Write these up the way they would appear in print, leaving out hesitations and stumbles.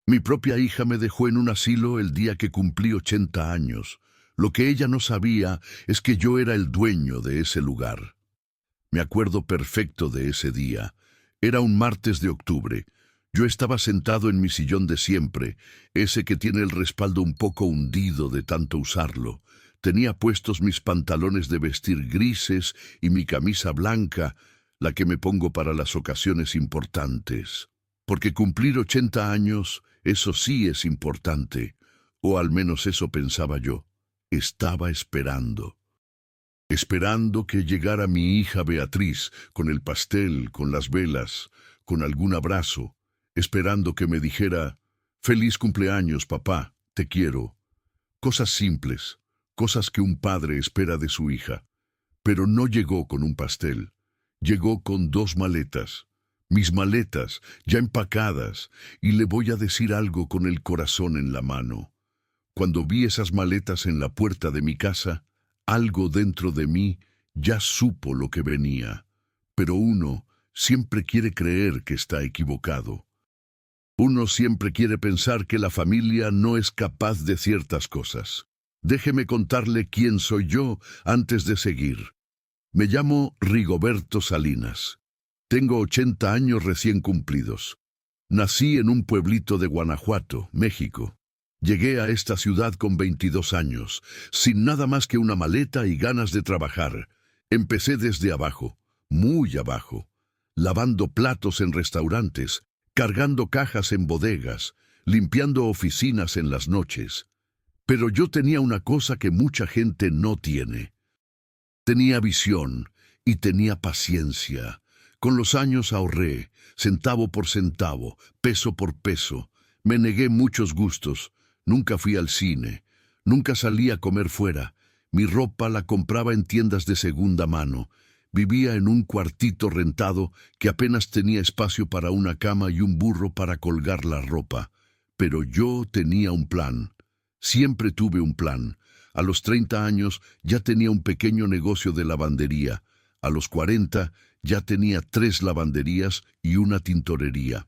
Mi propia hija me dejó en un asilo el día que cumplí 80 años. Lo que ella no sabía es que yo era el dueño de ese lugar. Me acuerdo perfecto de ese día. Era un martes de octubre. Yo estaba sentado en mi sillón de siempre, ese que tiene el respaldo un poco hundido de tanto usarlo. Tenía puestos mis pantalones de vestir grises y mi camisa blanca, la que me pongo para las ocasiones importantes. Porque cumplir 80 años, eso sí es importante, o al menos eso pensaba yo. Estaba esperando. Esperando que llegara mi hija Beatriz, con el pastel, con las velas, con algún abrazo, esperando que me dijera, «Feliz cumpleaños, papá, te quiero». Cosas simples, cosas que un padre espera de su hija. Pero no llegó con un pastel, llegó con 2 maletas. Mis maletas, ya empacadas, y le voy a decir algo con el corazón en la mano. Cuando vi esas maletas en la puerta de mi casa, algo dentro de mí ya supo lo que venía. Pero uno siempre quiere creer que está equivocado. Uno siempre quiere pensar que la familia no es capaz de ciertas cosas. Déjeme contarle quién soy yo antes de seguir. Me llamo Rigoberto Salinas. Tengo 80 años recién cumplidos. Nací en un pueblito de Guanajuato, México. Llegué a esta ciudad con 22 años, sin nada más que una maleta y ganas de trabajar. Empecé desde abajo, muy abajo, lavando platos en restaurantes, cargando cajas en bodegas, limpiando oficinas en las noches. Pero yo tenía una cosa que mucha gente no tiene. Tenía visión y tenía paciencia. Con los años ahorré, centavo por centavo, peso por peso. Me negué muchos gustos. Nunca fui al cine. Nunca salí a comer fuera. Mi ropa la compraba en tiendas de segunda mano. Vivía en un cuartito rentado que apenas tenía espacio para una cama y un burro para colgar la ropa. Pero yo tenía un plan. Siempre tuve un plan. A los 30 años ya tenía un pequeño negocio de lavandería. A los 40 ya tenía 3 lavanderías y una tintorería.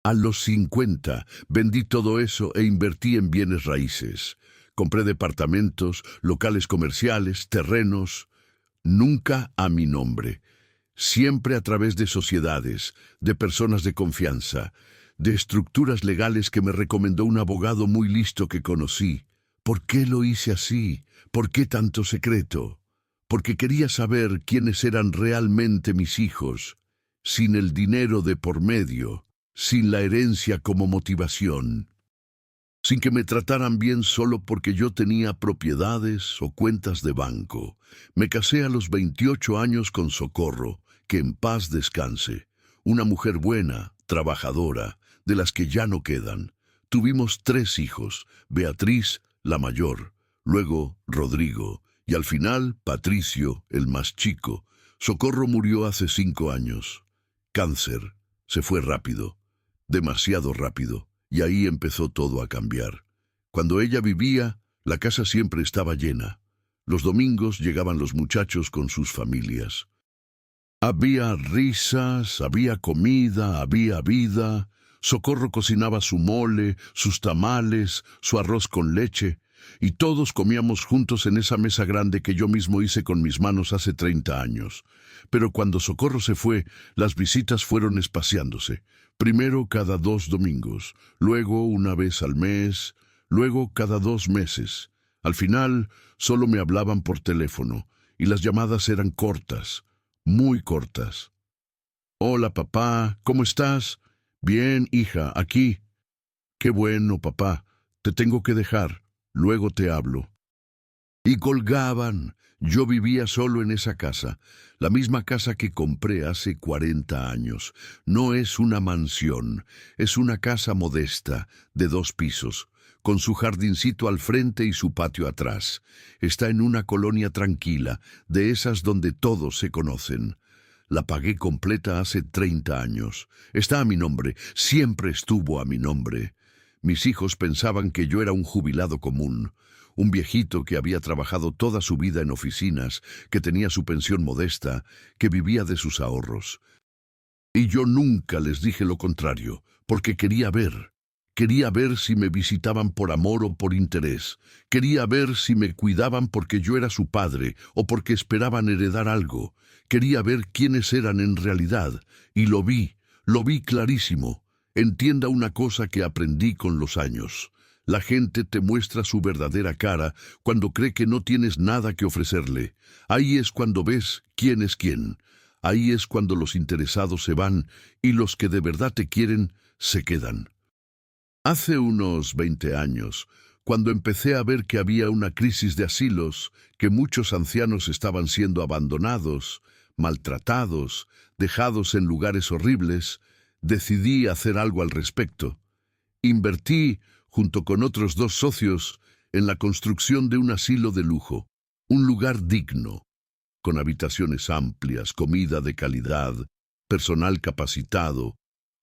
A los 50 vendí todo eso e invertí en bienes raíces. Compré departamentos, locales comerciales, terrenos. Nunca a mi nombre. Siempre a través de sociedades, de personas de confianza, de estructuras legales que me recomendó un abogado muy listo que conocí. ¿Por qué lo hice así? ¿Por qué tanto secreto? Porque quería saber quiénes eran realmente mis hijos, sin el dinero de por medio, sin la herencia como motivación, sin que me trataran bien solo porque yo tenía propiedades o cuentas de banco. Me casé a los 28 años con Socorro, que en paz descanse, una mujer buena, trabajadora, de las que ya no quedan. Tuvimos 3 hijos, Beatriz, la mayor, luego Rodrigo, y al final Patricio, el más chico. Socorro murió hace 5 años. Cáncer. Se fue rápido, demasiado rápido, y ahí empezó todo a cambiar. Cuando ella vivía, la casa siempre estaba llena. Los domingos llegaban los muchachos con sus familias. Había risas, había comida, había vida. Socorro cocinaba su mole, sus tamales, su arroz con leche, y todos comíamos juntos en esa mesa grande que yo mismo hice con mis manos hace 30 años. Pero cuando Socorro se fue, las visitas fueron espaciándose. Primero cada 2 domingos, luego una vez al mes, luego cada 2 meses. Al final, solo me hablaban por teléfono, y las llamadas eran cortas, muy cortas. «Hola, papá, ¿cómo estás?» «Bien, hija, aquí». «Qué bueno, papá, te tengo que dejar, luego te hablo». Y colgaban. Yo vivía solo en esa casa, la misma casa que compré hace 40 años. No es una mansión, es una casa modesta, de 2 pisos, con su jardincito al frente y su patio atrás. Está en una colonia tranquila, de esas donde todos se conocen. La pagué completa hace 30 años. Está a mi nombre, siempre estuvo a mi nombre. Mis hijos pensaban que yo era un jubilado común, un viejito que había trabajado toda su vida en oficinas, que tenía su pensión modesta, que vivía de sus ahorros. Y yo nunca les dije lo contrario, porque quería ver. Quería ver si me visitaban por amor o por interés. Quería ver si me cuidaban porque yo era su padre o porque esperaban heredar algo. Quería ver quiénes eran en realidad. Y lo vi clarísimo. Entienda una cosa que aprendí con los años. La gente te muestra su verdadera cara cuando cree que no tienes nada que ofrecerle. Ahí es cuando ves quién es quién. Ahí es cuando los interesados se van y los que de verdad te quieren se quedan. Hace unos 20 años, cuando empecé a ver que había una crisis de asilos, que muchos ancianos estaban siendo abandonados, maltratados, dejados en lugares horribles, decidí hacer algo al respecto. Invertí, junto con otros 2 socios, en la construcción de un asilo de lujo, un lugar digno, con habitaciones amplias, comida de calidad, personal capacitado,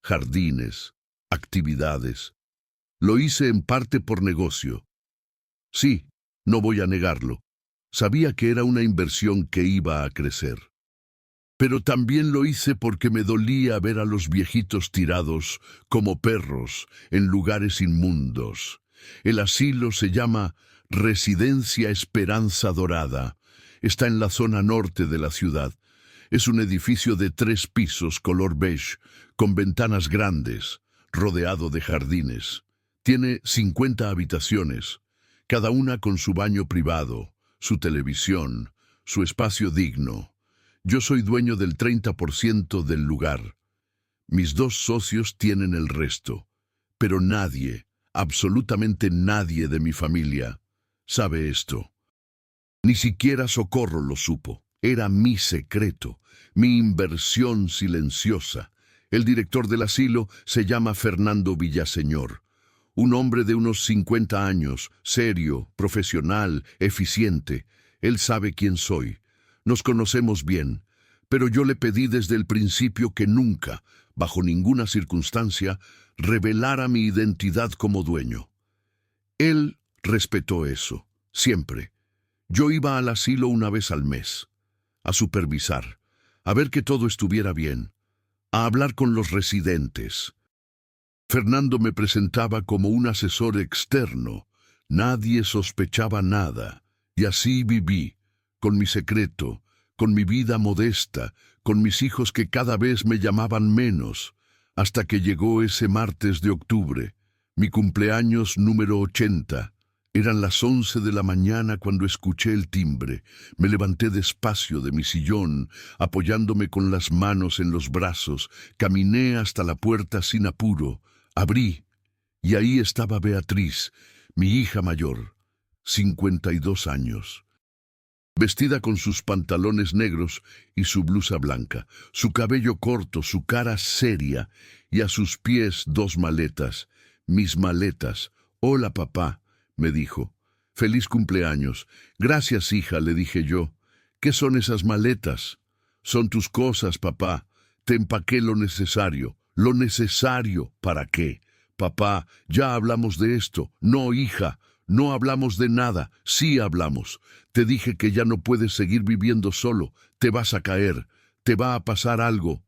jardines, actividades. Lo hice en parte por negocio. Sí, no voy a negarlo. Sabía que era una inversión que iba a crecer. Pero también lo hice porque me dolía ver a los viejitos tirados como perros en lugares inmundos. El asilo se llama Residencia Esperanza Dorada. Está en la zona norte de la ciudad. Es un edificio de 3 pisos color beige, con ventanas grandes, rodeado de jardines. Tiene 50 habitaciones, cada una con su baño privado, su televisión, su espacio digno. Yo soy dueño del 30% del lugar. Mis 2 socios tienen el resto. Pero nadie, absolutamente nadie de mi familia, sabe esto. Ni siquiera Socorro lo supo. Era mi secreto, mi inversión silenciosa. El director del asilo se llama Fernando Villaseñor. Un hombre de unos 50 años, serio, profesional, eficiente. Él sabe quién soy. Nos conocemos bien, pero yo le pedí desde el principio que nunca, bajo ninguna circunstancia, revelara mi identidad como dueño. Él respetó eso, siempre. Yo iba al asilo una vez al mes, a supervisar, a ver que todo estuviera bien, a hablar con los residentes. Fernando me presentaba como un asesor externo. Nadie sospechaba nada, y así viví, con mi secreto, con mi vida modesta, con mis hijos que cada vez me llamaban menos, hasta que llegó ese martes de octubre, mi cumpleaños número 80. Eran las 11 de la mañana cuando escuché el timbre. Me levanté despacio de mi sillón, apoyándome con las manos en los brazos, caminé hasta la puerta sin apuro, abrí, y ahí estaba Beatriz, mi hija mayor, 52 años. Vestida con sus pantalones negros y su blusa blanca, su cabello corto, su cara seria, y a sus pies 2 maletas, mis maletas. «Hola, papá», me dijo. «Feliz cumpleaños». «Gracias, hija», le dije yo. «¿Qué son esas maletas?» «Son tus cosas, papá. Te empaqué lo necesario». «¿Lo necesario? ¿Para qué?» «Papá, ya hablamos de esto». «No, hija, no hablamos de nada». «Sí hablamos. Te dije que ya no puedes seguir viviendo solo. Te vas a caer. Te va a pasar algo.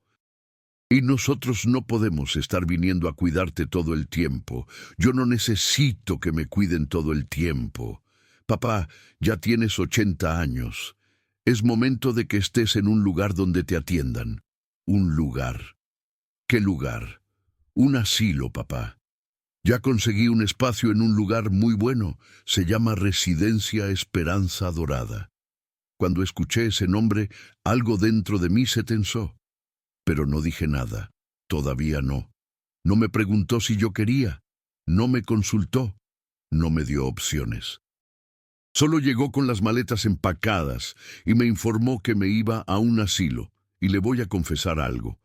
Y nosotros no podemos estar viniendo a cuidarte todo el tiempo. Yo no necesito que me cuiden todo el tiempo. Papá, ya tienes 80 años. Es momento de que estés en un lugar donde te atiendan». «¿Un lugar? ¿Qué lugar?» «Un asilo, papá. Ya conseguí un espacio en un lugar muy bueno. Se llama Residencia Esperanza Dorada». Cuando escuché ese nombre, algo dentro de mí se tensó. Pero no dije nada. Todavía no. No me preguntó si yo quería. No me consultó. No me dio opciones. Solo llegó con las maletas empacadas y me informó que me iba a un asilo. Y le voy a confesar algo.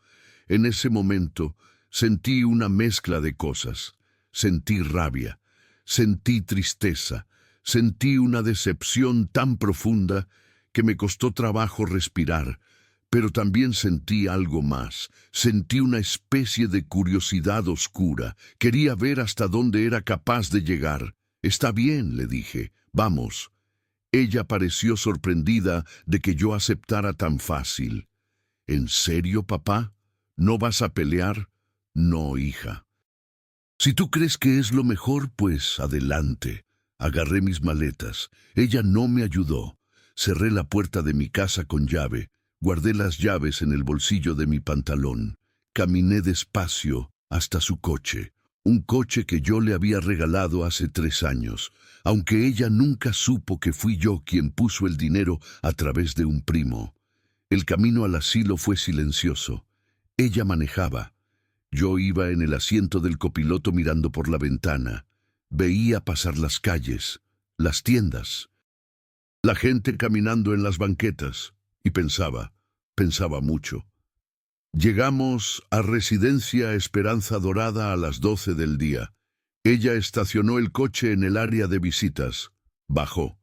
En ese momento sentí una mezcla de cosas. Sentí rabia, sentí tristeza, sentí una decepción tan profunda que me costó trabajo respirar, pero también sentí algo más. Sentí una especie de curiosidad oscura. Quería ver hasta dónde era capaz de llegar. «Está bien», le dije, «vamos». Ella pareció sorprendida de que yo aceptara tan fácil. «¿En serio, papá? ¿No vas a pelear?» «No, hija». Si tú crees que es lo mejor, pues adelante. Agarré mis maletas. Ella no me ayudó. Cerré la puerta de mi casa con llave. Guardé las llaves en el bolsillo de mi pantalón. Caminé despacio hasta su coche. Un coche que yo le había regalado hace 3 años, aunque ella nunca supo que fui yo quien puso el dinero a través de un primo. El camino al asilo fue silencioso. Ella manejaba. Yo iba en el asiento del copiloto mirando por la ventana. Veía pasar las calles, las tiendas, la gente caminando en las banquetas, y pensaba mucho. Llegamos a Residencia Esperanza Dorada a las 12 del día. Ella estacionó el coche en el área de visitas. Bajó.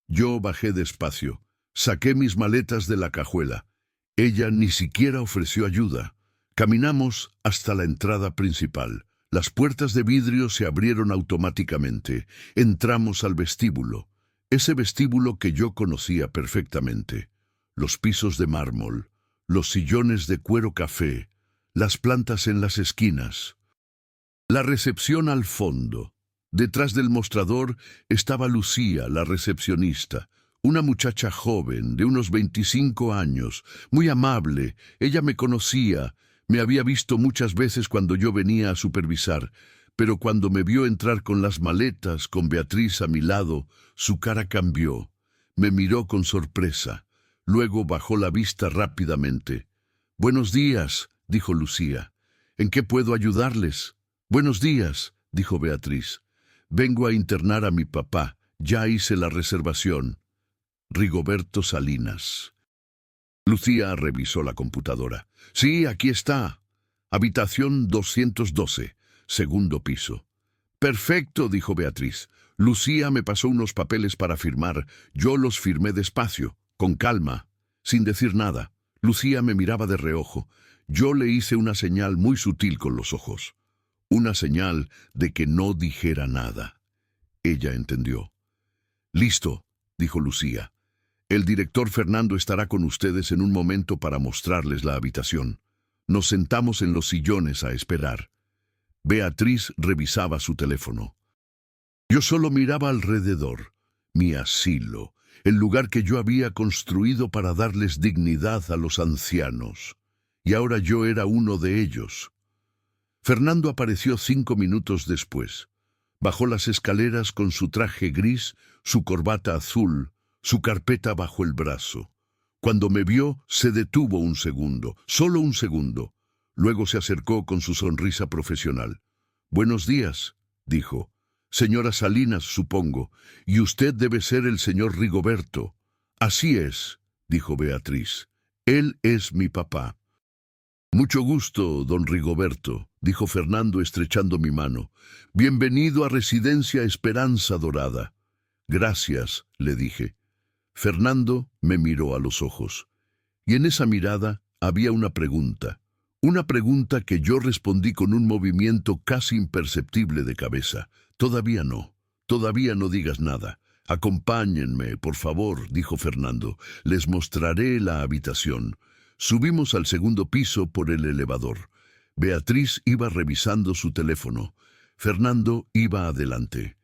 Yo bajé despacio. Saqué mis maletas de la cajuela. Ella ni siquiera ofreció ayuda. Caminamos hasta la entrada principal. Las puertas de vidrio se abrieron automáticamente. Entramos al vestíbulo. Ese vestíbulo que yo conocía perfectamente. Los pisos de mármol, los sillones de cuero café, las plantas en las esquinas. La recepción al fondo. Detrás del mostrador estaba Lucía, la recepcionista. Una muchacha joven, de unos 25 años, muy amable. Ella me conocía. Me había visto muchas veces cuando yo venía a supervisar, pero cuando me vio entrar con las maletas, con Beatriz a mi lado, su cara cambió. Me miró con sorpresa. Luego bajó la vista rápidamente. «Buenos días», dijo Lucía. «¿En qué puedo ayudarles?» «Buenos días», dijo Beatriz. «Vengo a internar a mi papá. Ya hice la reservación. Rigoberto Salinas». Lucía revisó la computadora. «Sí, aquí está. Habitación 212, segundo piso». «Perfecto», dijo Beatriz. Lucía me pasó unos papeles para firmar. Yo los firmé despacio, con calma, sin decir nada. Lucía me miraba de reojo. Yo le hice una señal muy sutil con los ojos. Una señal de que no dijera nada. Ella entendió. «Listo», dijo Lucía. «El director Fernando estará con ustedes en un momento para mostrarles la habitación». Nos sentamos en los sillones a esperar. Beatriz revisaba su teléfono. Yo solo miraba alrededor. Mi asilo, el lugar que yo había construido para darles dignidad a los ancianos. Y ahora yo era uno de ellos. Fernando apareció 5 minutos después. Bajó las escaleras con su traje gris, su corbata azul, su carpeta bajo el brazo. Cuando me vio, se detuvo un segundo, solo un segundo. Luego se acercó con su sonrisa profesional. «Buenos días», dijo. «Señora Salinas, supongo, y usted debe ser el señor Rigoberto». «Así es», dijo Beatriz. «Él es mi papá». «Mucho gusto, don Rigoberto», dijo Fernando estrechando mi mano. «Bienvenido a Residencia Esperanza Dorada». «Gracias», le dije. Fernando me miró a los ojos, y en esa mirada había una pregunta que yo respondí con un movimiento casi imperceptible de cabeza. Todavía no digas nada. «Acompáñenme, por favor», dijo Fernando. «Les mostraré la habitación». Subimos al segundo piso por el elevador. Beatriz iba revisando su teléfono. Fernando iba adelante.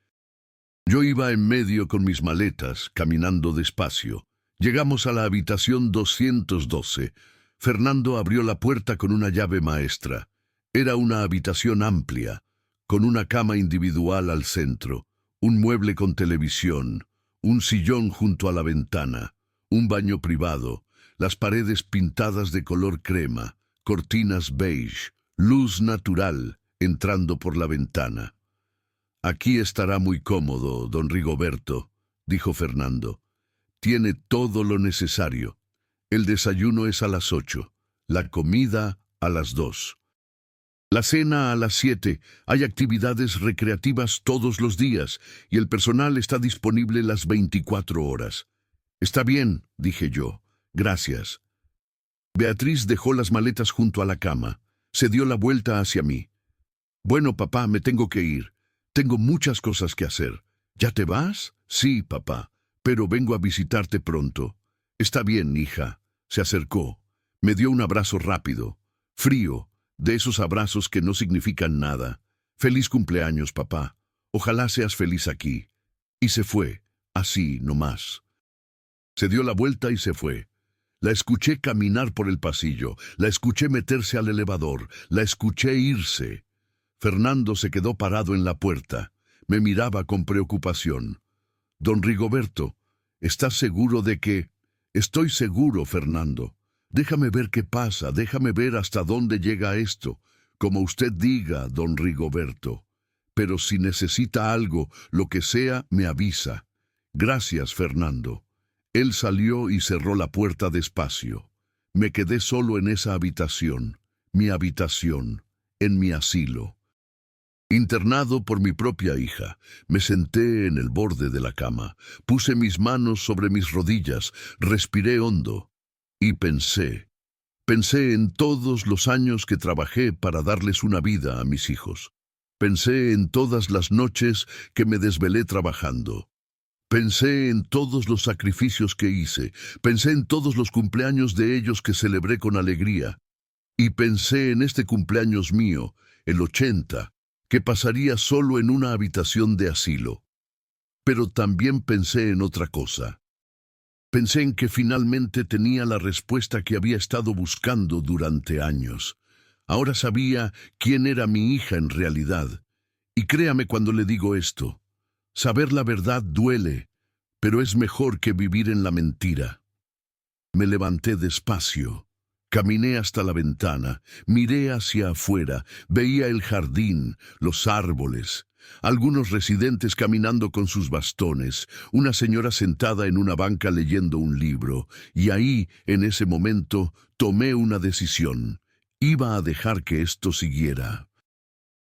Yo iba en medio con mis maletas, caminando despacio. Llegamos a la habitación 212. Fernando abrió la puerta con una llave maestra. Era una habitación amplia, con una cama individual al centro, un mueble con televisión, un sillón junto a la ventana, un baño privado, las paredes pintadas de color crema, cortinas beige, luz natural entrando por la ventana. «Aquí estará muy cómodo, don Rigoberto», dijo Fernando. «Tiene todo lo necesario. El desayuno es a las 8, la comida a las 2. La cena a las 7, hay actividades recreativas todos los días y el personal está disponible las 24 horas. «Está bien», dije yo. «Gracias». Beatriz dejó las maletas junto a la cama. Se dio la vuelta hacia mí. «Bueno, papá, me tengo que ir. Tengo muchas cosas que hacer». «¿Ya te vas?» «Sí, papá, pero vengo a visitarte pronto». «Está bien, hija». Se acercó. Me dio un abrazo rápido, frío, de esos abrazos que no significan nada. Feliz cumpleaños, papá. Ojalá seas feliz aquí. Y se fue, así nomás. Se dio la vuelta y se fue. La escuché caminar por el pasillo, la escuché meterse al elevador, la escuché irse. Fernando se quedó parado en la puerta. Me miraba con preocupación. Don Rigoberto, ¿estás seguro de que...? Estoy seguro, Fernando. Déjame ver qué pasa, déjame ver hasta dónde llega esto. Como usted diga, don Rigoberto. Pero si necesita algo, lo que sea, me avisa. Gracias, Fernando. Él salió y cerró la puerta despacio. Me quedé solo en esa habitación, mi habitación, en mi asilo. Internado por mi propia hija, me senté en el borde de la cama, puse mis manos sobre mis rodillas, respiré hondo y pensé en todos los años que trabajé para darles una vida a mis hijos. Pensé en todas las noches que me desvelé trabajando. Pensé en todos los sacrificios que hice, pensé en todos los cumpleaños de ellos que celebré con alegría, y pensé en este cumpleaños mío, el 80, que pasaría solo en una habitación de asilo. Pero también pensé en otra cosa. Pensé en que finalmente tenía la respuesta que había estado buscando durante años. Ahora sabía quién era mi hija en realidad. Y créame cuando le digo esto. Saber la verdad duele, pero es mejor que vivir en la mentira. Me levanté despacio. Caminé hasta la ventana, miré hacia afuera, veía el jardín, los árboles, algunos residentes caminando con sus bastones, una señora sentada en una banca leyendo un libro, y ahí, en ese momento, tomé una decisión. Iba a dejar que esto siguiera.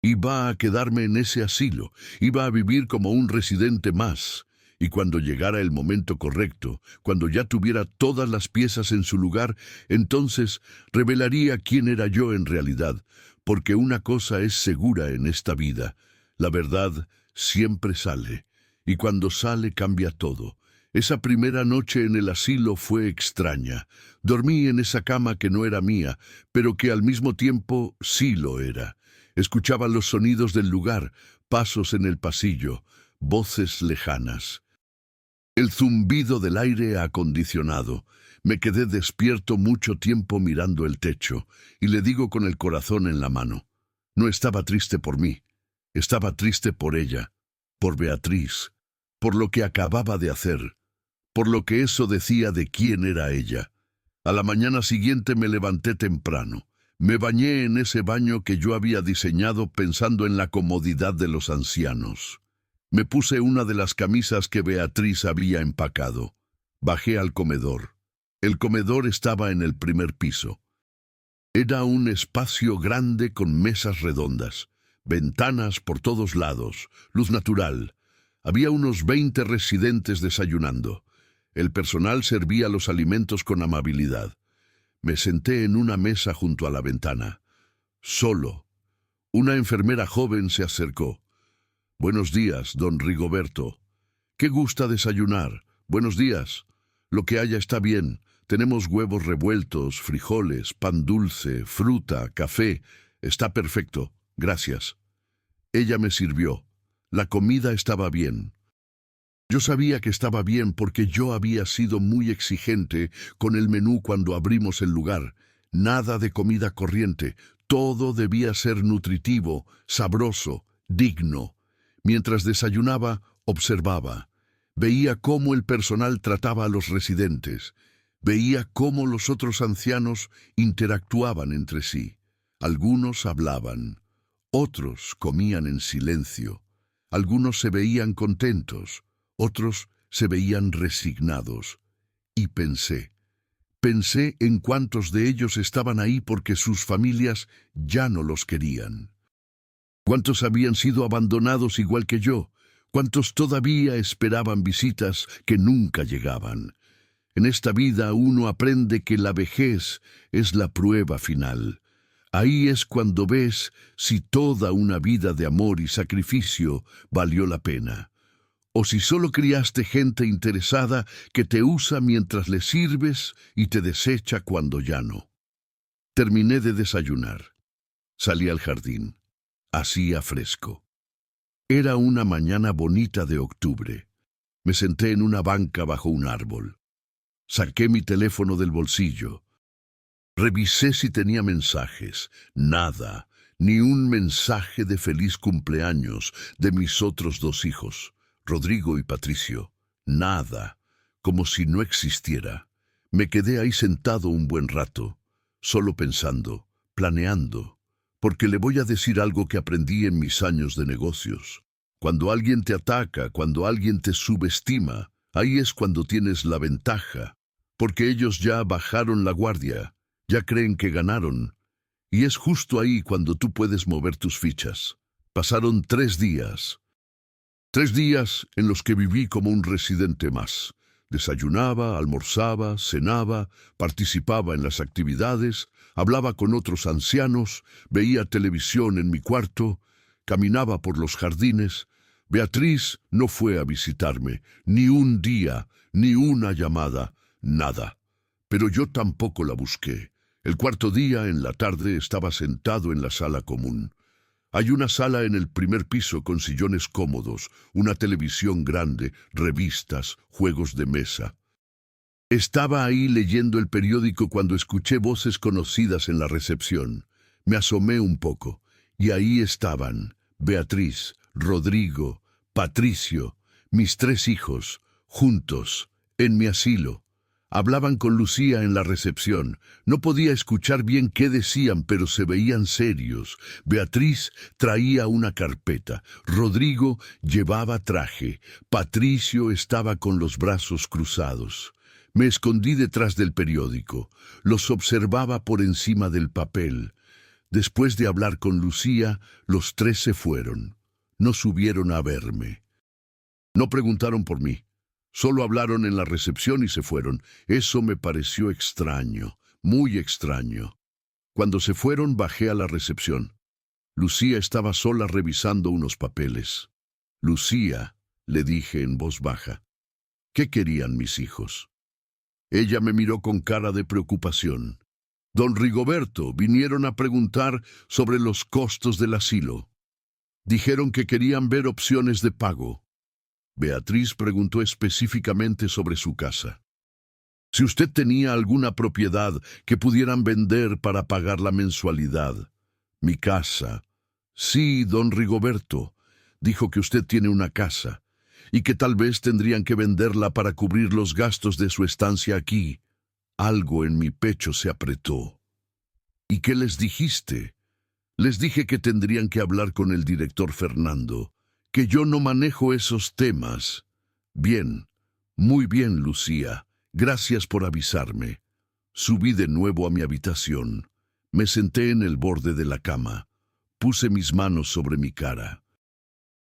Iba a quedarme en ese asilo, iba a vivir como un residente más. Y cuando llegara el momento correcto, cuando ya tuviera todas las piezas en su lugar, entonces revelaría quién era yo en realidad, porque una cosa es segura en esta vida: la verdad siempre sale, y cuando sale cambia todo. Esa primera noche en el asilo fue extraña. Dormí en esa cama que no era mía, pero que al mismo tiempo sí lo era. Escuchaba los sonidos del lugar, pasos en el pasillo, voces lejanas. El zumbido del aire acondicionado. Me quedé despierto mucho tiempo mirando el techo, y le digo con el corazón en la mano. No estaba triste por mí, estaba triste por ella, por Beatriz, por lo que acababa de hacer, por lo que eso decía de quién era ella. A la mañana siguiente me levanté temprano. Me bañé en ese baño que yo había diseñado pensando en la comodidad de los ancianos. Me puse una de las camisas que Beatriz había empacado. Bajé al comedor. El comedor estaba en el primer piso. Era un espacio grande con mesas redondas, ventanas por todos lados, luz natural. Había unos 20 residentes desayunando. El personal servía los alimentos con amabilidad. Me senté en una mesa junto a la ventana. Solo. Una enfermera joven se acercó. «Buenos días, don Rigoberto. ¿Qué gusta desayunar? Buenos días. Lo que haya está bien. Tenemos huevos revueltos, frijoles, pan dulce, fruta, café. Está perfecto. Gracias». Ella me sirvió. La comida estaba bien. Yo sabía que estaba bien porque yo había sido muy exigente con el menú cuando abrimos el lugar. Nada de comida corriente. Todo debía ser nutritivo, sabroso, digno. Mientras desayunaba, observaba. Veía cómo el personal trataba a los residentes. Veía cómo los otros ancianos interactuaban entre sí. Algunos hablaban. Otros comían en silencio. Algunos se veían contentos. Otros se veían resignados. Y pensé en cuántos de ellos estaban ahí porque sus familias ya no los querían. ¿Cuántos habían sido abandonados igual que yo? ¿Cuántos todavía esperaban visitas que nunca llegaban? En esta vida uno aprende que la vejez es la prueba final. Ahí es cuando ves si toda una vida de amor y sacrificio valió la pena. O si solo criaste gente interesada que te usa mientras le sirves y te desecha cuando ya no. Terminé de desayunar. Salí al jardín. hacía fresco. Era una mañana bonita de octubre. Me senté en una banca bajo un árbol. Saqué mi teléfono del bolsillo. Revisé si tenía mensajes. Nada, ni un mensaje de feliz cumpleaños de mis otros dos hijos, Rodrigo y Patricio. Nada, como si no existiera. Me quedé ahí sentado un buen rato, solo pensando, planeando, porque le voy a decir algo que aprendí en mis años de negocios. Cuando alguien te ataca, cuando alguien te subestima, ahí es cuando tienes la ventaja, porque ellos ya bajaron la guardia, ya creen que ganaron, y es justo ahí cuando tú puedes mover tus fichas. Pasaron 3 días. 3 días en los que viví como un residente más. Desayunaba, almorzaba, cenaba, participaba en las actividades, hablaba con otros ancianos, veía televisión en mi cuarto, caminaba por los jardines. Beatriz no fue a visitarme, ni un día, ni una llamada, nada. Pero yo tampoco la busqué. El cuarto día, en la tarde, estaba sentado en la sala común. Hay una sala en el primer piso con sillones cómodos, una televisión grande, revistas, juegos de mesa. Estaba ahí leyendo el periódico cuando escuché voces conocidas en la recepción. Me asomé un poco, y ahí estaban Beatriz, Rodrigo, Patricio, mis 3 hijos, juntos, en mi asilo. Hablaban con Lucía en la recepción. No podía escuchar bien qué decían, pero se veían serios. Beatriz traía una carpeta. Rodrigo llevaba traje. Patricio estaba con los brazos cruzados. Me escondí detrás del periódico. Los observaba por encima del papel. Después de hablar con Lucía, los 3 se fueron. No subieron a verme. No preguntaron por mí. Solo hablaron en la recepción y se fueron. Eso me pareció extraño, muy extraño. Cuando se fueron, bajé a la recepción. Lucía estaba sola revisando unos papeles. Lucía, le dije en voz baja, ¿qué querían mis hijos? Ella me miró con cara de preocupación. Don Rigoberto, vinieron a preguntar sobre los costos del asilo. Dijeron que querían ver opciones de pago. Beatriz preguntó específicamente sobre su casa. Si usted tenía alguna propiedad que pudieran vender para pagar la mensualidad. Mi casa. Sí, don Rigoberto. Dijo que usted tiene una casa y que tal vez tendrían que venderla para cubrir los gastos de su estancia aquí. Algo en mi pecho se apretó. ¿Y qué les dijiste? Les dije que tendrían que hablar con el director Fernando, que yo no manejo esos temas. Bien, muy bien, Lucía. Gracias por avisarme. Subí de nuevo a mi habitación. Me senté en el borde de la cama. Puse mis manos sobre mi cara.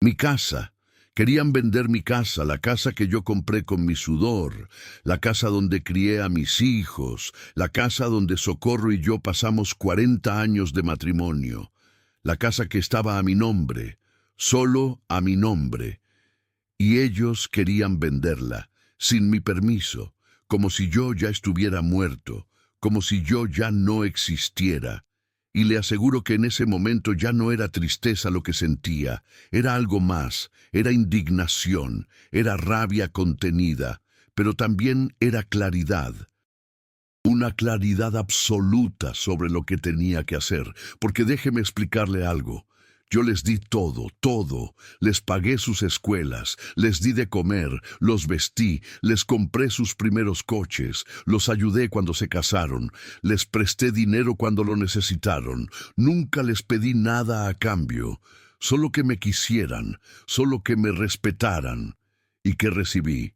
Mi casa. Querían vender mi casa, la casa que yo compré con mi sudor, la casa donde crié a mis hijos, la casa donde Socorro y yo pasamos 40 años de matrimonio, la casa que estaba a mi nombre, solo a mi nombre. Y ellos querían venderla, sin mi permiso, como si yo ya estuviera muerto, como si yo ya no existiera. Y le aseguro que en ese momento ya no era tristeza lo que sentía, era algo más, era indignación, era rabia contenida, pero también era claridad. Una claridad absoluta sobre lo que tenía que hacer, porque déjeme explicarle algo. Yo les di todo, todo. Les pagué sus escuelas, les di de comer, los vestí, les compré sus primeros coches, los ayudé cuando se casaron, les presté dinero cuando lo necesitaron. Nunca les pedí nada a cambio, solo que me quisieran, solo que me respetaran. ¿Y qué recibí?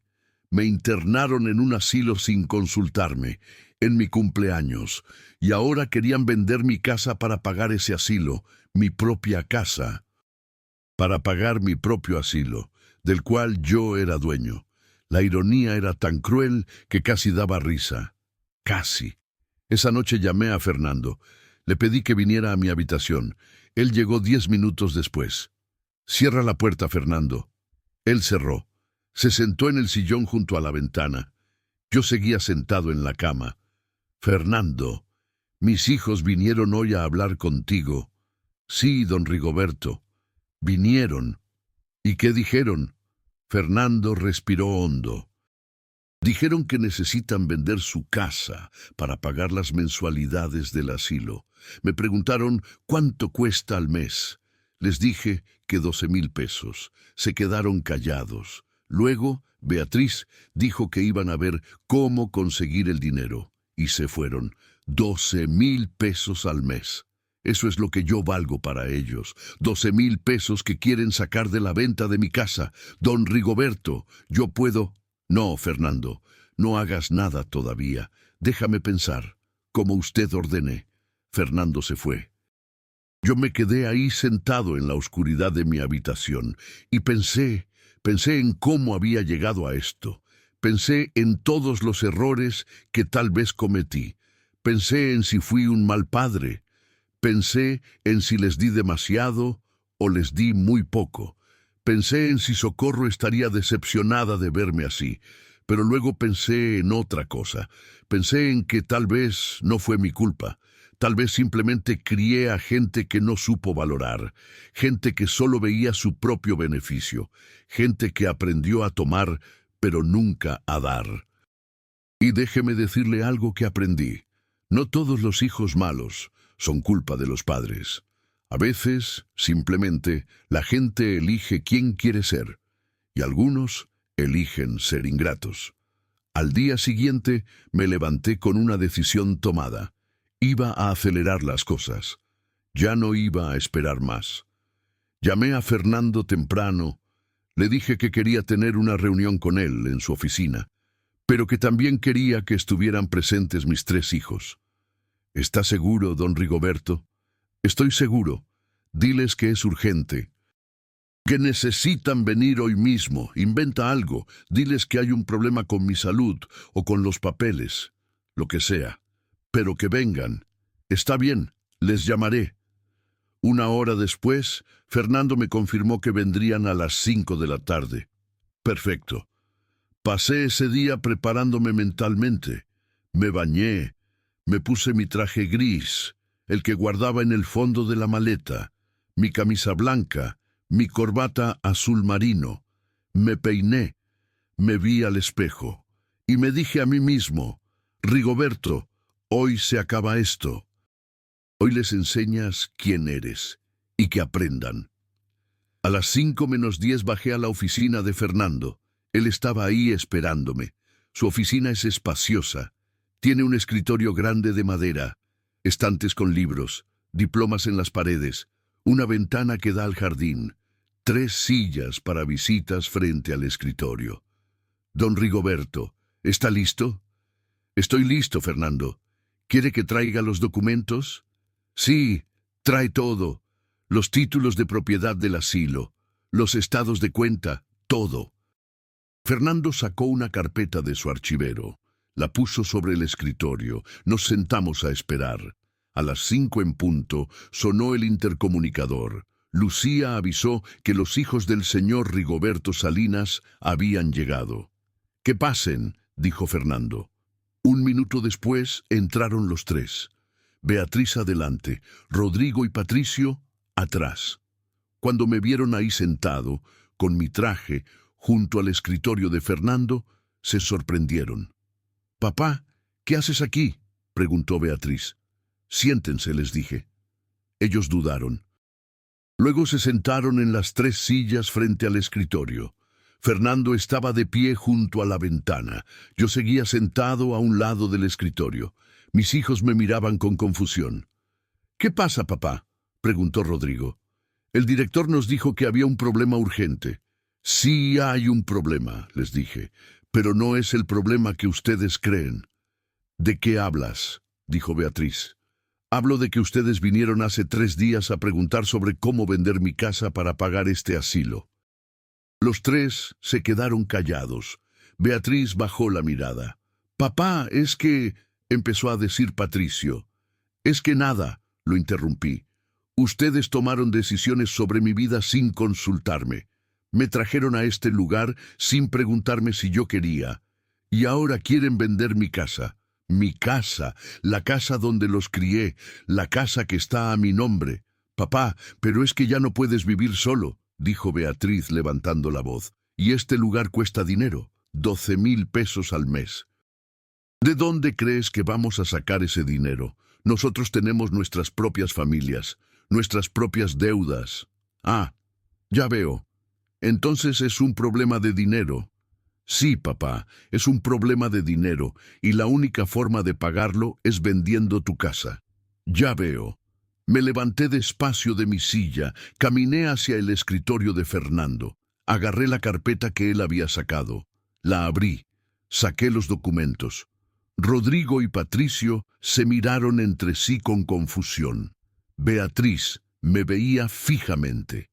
Me internaron en un asilo sin consultarme, en mi cumpleaños, y ahora querían vender mi casa para pagar ese asilo, mi propia casa, para pagar mi propio asilo, del cual yo era dueño. La ironía era tan cruel que casi daba risa. Casi. Esa noche llamé a Fernando. Le pedí que viniera a mi habitación. Él llegó 10 minutos después. «Cierra la puerta, Fernando». Él cerró. Se sentó en el sillón junto a la ventana. Yo seguía sentado en la cama. «Fernando, mis hijos vinieron hoy a hablar contigo». Sí, don Rigoberto. Vinieron. ¿Y qué dijeron? Fernando respiró hondo. Dijeron que necesitan vender su casa para pagar las mensualidades del asilo. Me preguntaron cuánto cuesta al mes. Les dije que 12,000 pesos. Se quedaron callados. Luego, Beatriz dijo que iban a ver cómo conseguir el dinero. Y se fueron. 12,000 pesos al mes. Eso es lo que yo valgo para ellos. 12,000 pesos que quieren sacar de la venta de mi casa. Don Rigoberto, yo puedo... No, Fernando, no hagas nada todavía. Déjame pensar, como usted ordene. Fernando se fue. Yo me quedé ahí sentado en la oscuridad de mi habitación y pensé en cómo había llegado a esto. Pensé en todos los errores que tal vez cometí. Pensé en si fui un mal padre. Pensé en si les di demasiado o les di muy poco. Pensé en si Socorro estaría decepcionada de verme así, pero luego pensé en otra cosa. Pensé en que tal vez no fue mi culpa. Tal vez simplemente crié a gente que no supo valorar, gente que solo veía su propio beneficio, gente que aprendió a tomar, pero nunca a dar. Y déjeme decirle algo que aprendí. No todos los hijos malos son culpa de los padres. A veces, simplemente, la gente elige quién quiere ser, y algunos eligen ser ingratos. Al día siguiente me levanté con una decisión tomada. Iba a acelerar las cosas. Ya no iba a esperar más. Llamé a Fernando temprano. Le dije que quería tener una reunión con él en su oficina, pero que también quería que estuvieran presentes mis 3 hijos. ¿Está seguro, don Rigoberto? Estoy seguro. Diles que es urgente. Que necesitan venir hoy mismo. Inventa algo. Diles que hay un problema con mi salud o con los papeles. Lo que sea. Pero que vengan. Está bien, les llamaré. 1 hora después, Fernando me confirmó que vendrían a las 5 de la tarde. Perfecto. Pasé ese día preparándome mentalmente. Me bañé. Me puse mi traje gris, el que guardaba en el fondo de la maleta, mi camisa blanca, mi corbata azul marino. Me peiné, me vi al espejo y me dije a mí mismo, Rigoberto, hoy se acaba esto. Hoy les enseñas quién eres y que aprendan. A las 5:10 bajé a la oficina de Fernando. Él estaba ahí esperándome. Su oficina es espaciosa. Tiene un escritorio grande de madera, estantes con libros, diplomas en las paredes, una ventana que da al jardín, 3 sillas para visitas frente al escritorio. Don Rigoberto, ¿está listo? Estoy listo, Fernando. ¿Quiere que traiga los documentos? Sí, trae todo. Los títulos de propiedad del asilo, los estados de cuenta, todo. Fernando sacó una carpeta de su archivero. La puso sobre el escritorio. Nos sentamos a esperar. A las 5 en punto sonó el intercomunicador. Lucía avisó que los hijos del señor Rigoberto Salinas habían llegado. «Que pasen», dijo Fernando. 1 minuto después entraron los 3. Beatriz adelante, Rodrigo y Patricio atrás. Cuando me vieron ahí sentado, con mi traje, junto al escritorio de Fernando, se sorprendieron. «Papá, ¿qué haces aquí?», preguntó Beatriz. «Siéntense», les dije. Ellos dudaron. Luego se sentaron en las 3 sillas frente al escritorio. Fernando estaba de pie junto a la ventana. Yo seguía sentado a un lado del escritorio. Mis hijos me miraban con confusión. «¿Qué pasa, papá?», preguntó Rodrigo. «El director nos dijo que había un problema urgente». «Sí hay un problema», les dije, «pero no es el problema que ustedes creen». «¿De qué hablas?», dijo Beatriz. «Hablo de que ustedes vinieron hace 3 días a preguntar sobre cómo vender mi casa para pagar este asilo». Los 3 se quedaron callados. Beatriz bajó la mirada. «Papá, es que...», empezó a decir Patricio. «Es que nada», lo interrumpí. «Ustedes tomaron decisiones sobre mi vida sin consultarme. Me trajeron a este lugar sin preguntarme si yo quería. Y ahora quieren vender mi casa. Mi casa, la casa donde los crié, la casa que está a mi nombre. Papá, pero es que ya no puedes vivir solo, dijo Beatriz levantando la voz. Y este lugar cuesta dinero, 12,000 pesos al mes. ¿De dónde crees que vamos a sacar ese dinero? Nosotros tenemos nuestras propias familias, nuestras propias deudas. Ah, ya veo. Entonces es un problema de dinero. Sí, papá, es un problema de dinero, y la única forma de pagarlo es vendiendo tu casa. Ya veo. Me levanté despacio de mi silla, caminé hacia el escritorio de Fernando. Agarré la carpeta que él había sacado. La abrí. Saqué los documentos. Rodrigo y Patricio se miraron entre sí con confusión. Beatriz me veía fijamente.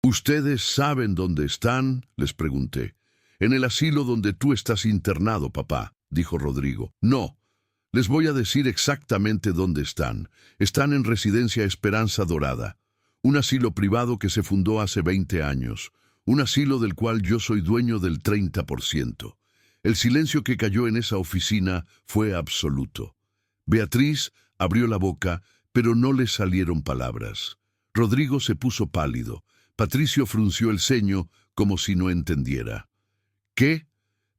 ¿Ustedes saben dónde están?, les pregunté. En el asilo donde tú estás internado, papá, dijo Rodrigo. No, les voy a decir exactamente dónde están. Están en Residencia Esperanza Dorada, un asilo privado que se fundó hace 20 años, un asilo del cual yo soy dueño del 30%. El silencio que cayó en esa oficina fue absoluto. Beatriz abrió la boca, pero no le salieron palabras. Rodrigo se puso pálido. Patricio frunció el ceño como si no entendiera. ¿Qué?,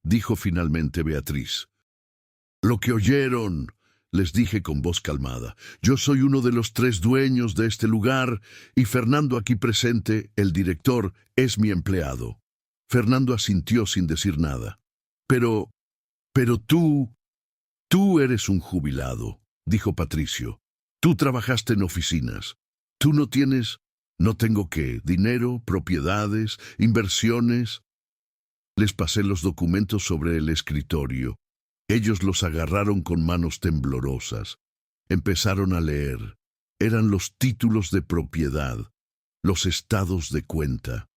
dijo finalmente Beatriz. Lo que oyeron, les dije con voz calmada. Yo soy uno de los 3 dueños de este lugar y Fernando aquí presente, el director, es mi empleado. Fernando asintió sin decir nada. Pero tú eres un jubilado, dijo Patricio. Tú trabajaste en oficinas. Tú no tienes, no tengo qué, dinero, propiedades, inversiones. Les pasé los documentos sobre el escritorio. Ellos los agarraron con manos temblorosas. Empezaron a leer. Eran los títulos de propiedad, los estados de cuenta,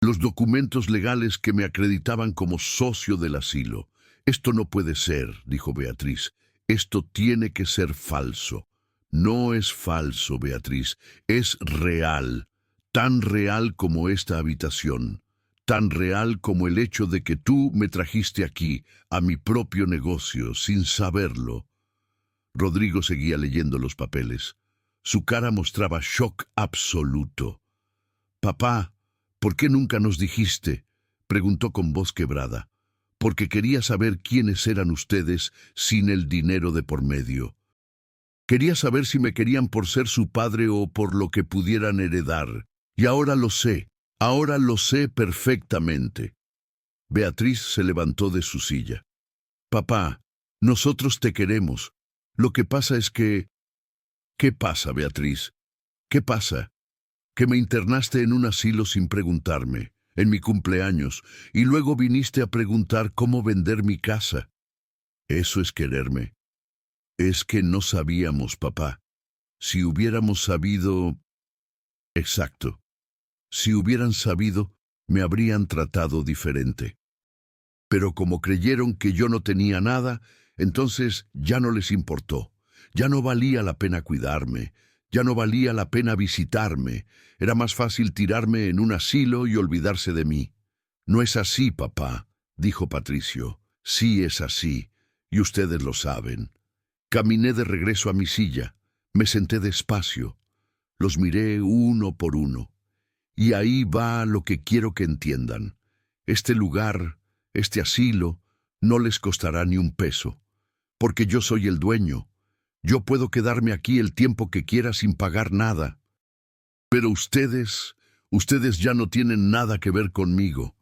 los documentos legales que me acreditaban como socio del asilo. Esto no puede ser, dijo Beatriz. Esto tiene que ser falso. No es falso, Beatriz. Es real. Tan real como esta habitación. Tan real como el hecho de que tú me trajiste aquí, a mi propio negocio, sin saberlo. Rodrigo seguía leyendo los papeles. Su cara mostraba shock absoluto. Papá, ¿por qué nunca nos dijiste?, preguntó con voz quebrada. Porque quería saber quiénes eran ustedes sin el dinero de por medio. Quería saber si me querían por ser su padre o por lo que pudieran heredar. Y ahora lo sé. Ahora lo sé perfectamente. Beatriz se levantó de su silla. Papá, nosotros te queremos. Lo que pasa es que... ¿Qué pasa, Beatriz? ¿Qué pasa? Que me internaste en un asilo sin preguntarme, en mi cumpleaños, y luego viniste a preguntar cómo vender mi casa. Eso es quererme. Es que no sabíamos, papá. Si hubiéramos sabido... Exacto. Si hubieran sabido, me habrían tratado diferente. Pero como creyeron que yo no tenía nada, entonces ya no les importó. Ya no valía la pena cuidarme, ya no valía la pena visitarme. Era más fácil tirarme en un asilo y olvidarse de mí. No es así, papá, dijo Patricio. Sí es así, y ustedes lo saben. Caminé de regreso a mi silla, me senté despacio. Los miré uno por uno. Y ahí va lo que quiero que entiendan. Este lugar, este asilo, no les costará ni un peso, porque yo soy el dueño. Yo puedo quedarme aquí el tiempo que quiera sin pagar nada. Pero ustedes ya no tienen nada que ver conmigo.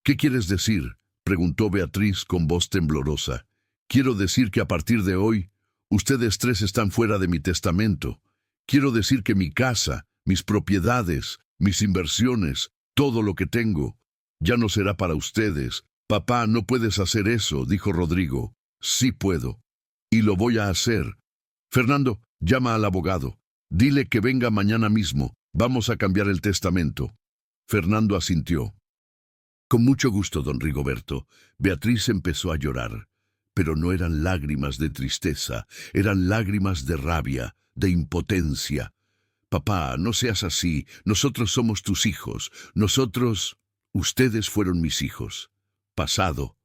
¿Qué quieres decir?, preguntó Beatriz con voz temblorosa. Quiero decir que a partir de hoy, ustedes 3 están fuera de mi testamento. Quiero decir que mi casa, mis propiedades, mis inversiones, todo lo que tengo, ya no será para ustedes. Papá, no puedes hacer eso, dijo Rodrigo. Sí puedo, y lo voy a hacer. Fernando, llama al abogado. Dile que venga mañana mismo. Vamos a cambiar el testamento. Fernando asintió. Con mucho gusto, don Rigoberto. Beatriz empezó a llorar, pero no eran lágrimas de tristeza, eran lágrimas de rabia, de impotencia. Papá, no seas así. Nosotros somos tus hijos. Ustedes fueron mis hijos. Pasado,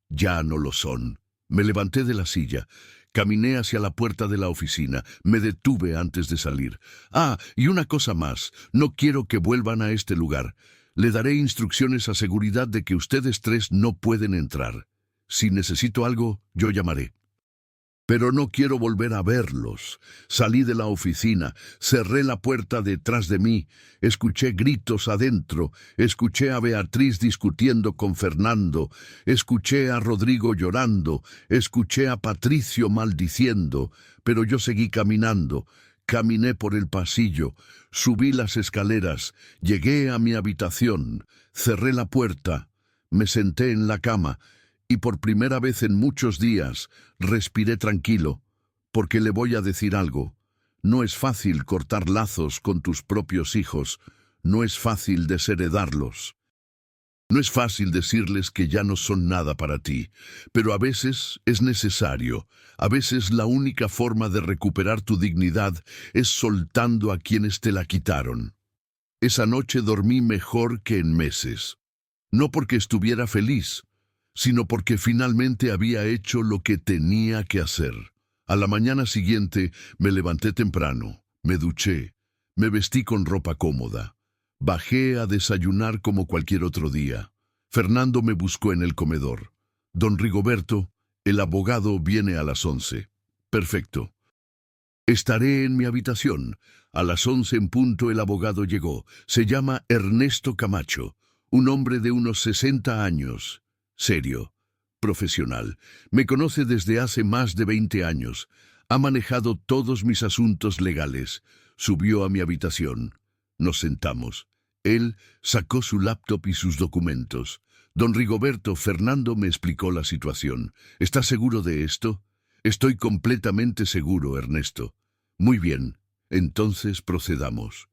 ya no lo son. Me levanté de la silla. Caminé hacia la puerta de la oficina. Me detuve antes de salir. Ah, y una cosa más. No quiero que vuelvan a este lugar. Le daré instrucciones a seguridad de que ustedes tres no pueden entrar. Si necesito algo, yo llamaré. Pero no quiero volver a verlos. Salí de la oficina, cerré la puerta detrás de mí, escuché gritos adentro, escuché a Beatriz discutiendo con Fernando, escuché a Rodrigo llorando, escuché a Patricio maldiciendo, pero yo seguí caminando. Caminé por el pasillo, subí las escaleras, llegué a mi habitación, cerré la puerta, me senté en la cama, y por primera vez en muchos días respiré tranquilo, porque le voy a decir algo. No es fácil cortar lazos con tus propios hijos, no es fácil desheredarlos. No es fácil decirles que ya no son nada para ti, pero a veces es necesario. A veces la única forma de recuperar tu dignidad es soltando a quienes te la quitaron. Esa noche dormí mejor que en meses. No porque estuviera feliz, sino porque finalmente había hecho lo que tenía que hacer. A la mañana siguiente me levanté temprano, me duché, me vestí con ropa cómoda. Bajé a desayunar como cualquier otro día. Fernando me buscó en el comedor. Don Rigoberto, el abogado, viene a las 11. Perfecto. Estaré en mi habitación. A las 11 en punto el abogado llegó. Se llama Ernesto Camacho, un hombre de unos 60 años. Serio, profesional. Me conoce desde hace más de 20 años. Ha manejado todos mis asuntos legales. Subió a mi habitación. Nos sentamos. Él sacó su laptop y sus documentos. Don Rigoberto, Fernando me explicó la situación. ¿Estás seguro de esto? Estoy completamente seguro, Ernesto. Muy bien, entonces procedamos.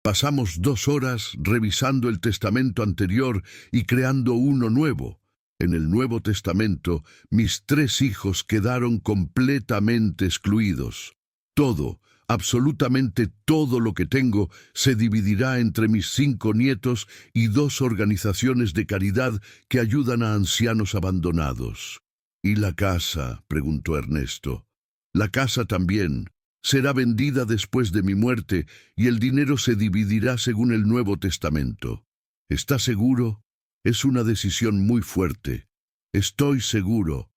Pasamos 2 horas revisando el testamento anterior y creando uno nuevo. En el Nuevo Testamento, mis 3 hijos quedaron completamente excluidos. Todo, absolutamente todo lo que tengo, se dividirá entre mis 5 nietos y 2 organizaciones de caridad que ayudan a ancianos abandonados. ¿Y la casa?, preguntó Ernesto. La casa también. Será vendida después de mi muerte y el dinero se dividirá según el Nuevo Testamento. ¿Está seguro? Es una decisión muy fuerte. Estoy seguro.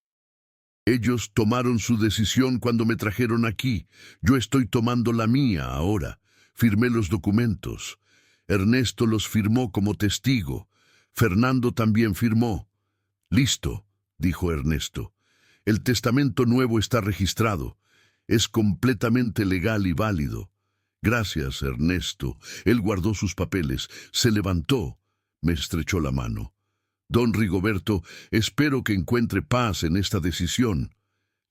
Ellos tomaron su decisión cuando me trajeron aquí. Yo estoy tomando la mía ahora. Firmé los documentos. Ernesto los firmó como testigo. Fernando también firmó. Listo, dijo Ernesto. El testamento nuevo está registrado. Es completamente legal y válido. Gracias, Ernesto. Él guardó sus papeles, se levantó, me estrechó la mano. Don Rigoberto, espero que encuentre paz en esta decisión.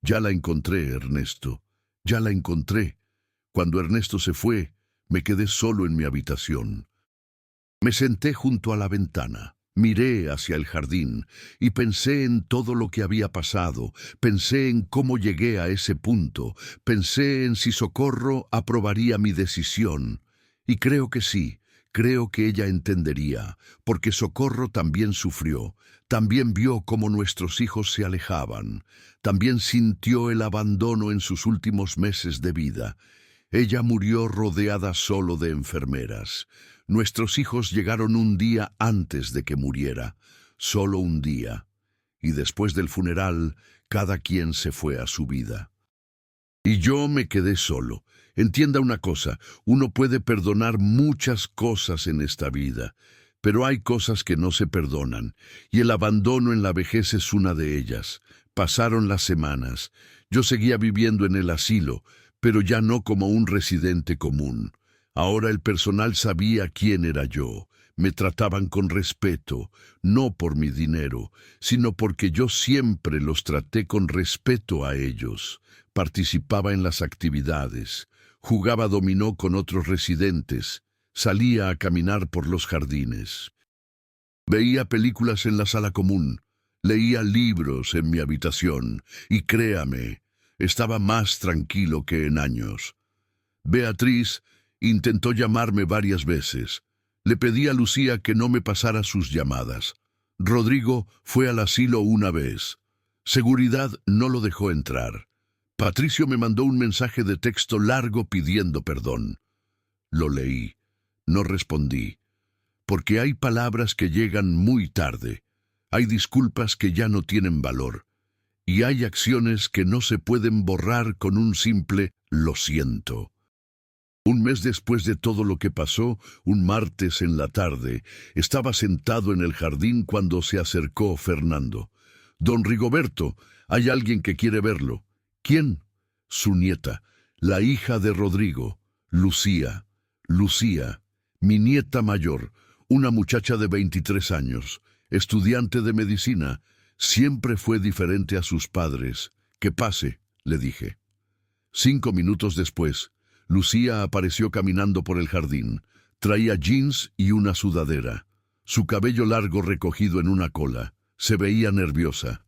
Ya la encontré, Ernesto. Ya la encontré. Cuando Ernesto se fue, me quedé solo en mi habitación. Me senté junto a la ventana. Miré hacia el jardín y pensé en todo lo que había pasado, pensé en cómo llegué a ese punto, pensé en si Socorro aprobaría mi decisión. Y creo que sí, creo que ella entendería, porque Socorro también sufrió, también vio cómo nuestros hijos se alejaban, también sintió el abandono en sus últimos meses de vida. Ella murió rodeada solo de enfermeras. Nuestros hijos llegaron un día antes de que muriera, solo un día, y después del funeral, cada quien se fue a su vida. Y yo me quedé solo. Entienda una cosa, uno puede perdonar muchas cosas en esta vida, pero hay cosas que no se perdonan, y el abandono en la vejez es una de ellas. Pasaron las semanas. Yo seguía viviendo en el asilo, pero ya no como un residente común. Ahora el personal sabía quién era yo. Me trataban con respeto, no por mi dinero, sino porque yo siempre los traté con respeto a ellos. Participaba en las actividades, jugaba dominó con otros residentes, salía a caminar por los jardines. Veía películas en la sala común, leía libros en mi habitación, y créame, estaba más tranquilo que en años. Beatriz intentó llamarme varias veces. Le pedí a Lucía que no me pasara sus llamadas. Rodrigo fue al asilo una vez. Seguridad no lo dejó entrar. Patricio me mandó un mensaje de texto largo pidiendo perdón. Lo leí. No respondí. Porque hay palabras que llegan muy tarde. Hay disculpas que ya no tienen valor. Y hay acciones que no se pueden borrar con un simple «lo siento». Un mes después de todo lo que pasó, un martes en la tarde, estaba sentado en el jardín cuando se acercó Fernando. «Don Rigoberto, hay alguien que quiere verlo». «¿Quién?» «Su nieta, la hija de Rodrigo, Lucía. Lucía, mi nieta mayor, una muchacha de 23 años, estudiante de medicina, siempre fue diferente a sus padres. Que pase», le dije. 5 minutos después, Lucía apareció caminando por el jardín. Traía jeans y una sudadera. Su cabello largo recogido en una cola. Se veía nerviosa.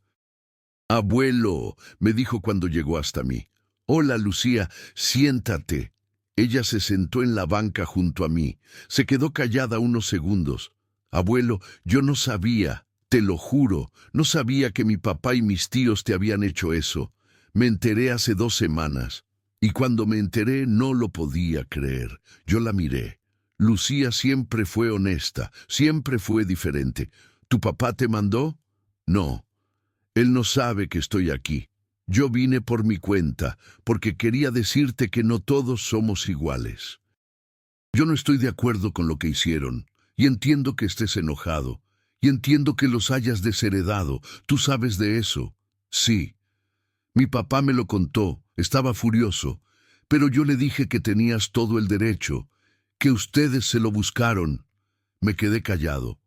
«Abuelo», me dijo cuando llegó hasta mí. «Hola, Lucía, siéntate». Ella se sentó en la banca junto a mí. Se quedó callada unos segundos. «Abuelo, yo no sabía, te lo juro, no sabía que mi papá y mis tíos te habían hecho eso. Me enteré hace 2 semanas. Y cuando me enteré no lo podía creer. Yo la miré. Lucía siempre fue honesta, siempre fue diferente. ¿Tu papá te mandó?» «No. Él no sabe que estoy aquí. Yo vine por mi cuenta, porque quería decirte que no todos somos iguales. Yo no estoy de acuerdo con lo que hicieron, y entiendo que estés enojado, y entiendo que los hayas desheredado. Tú sabes de eso». «Sí. Mi papá me lo contó, estaba furioso, pero yo le dije que tenías todo el derecho, que ustedes se lo buscaron». Me quedé callado.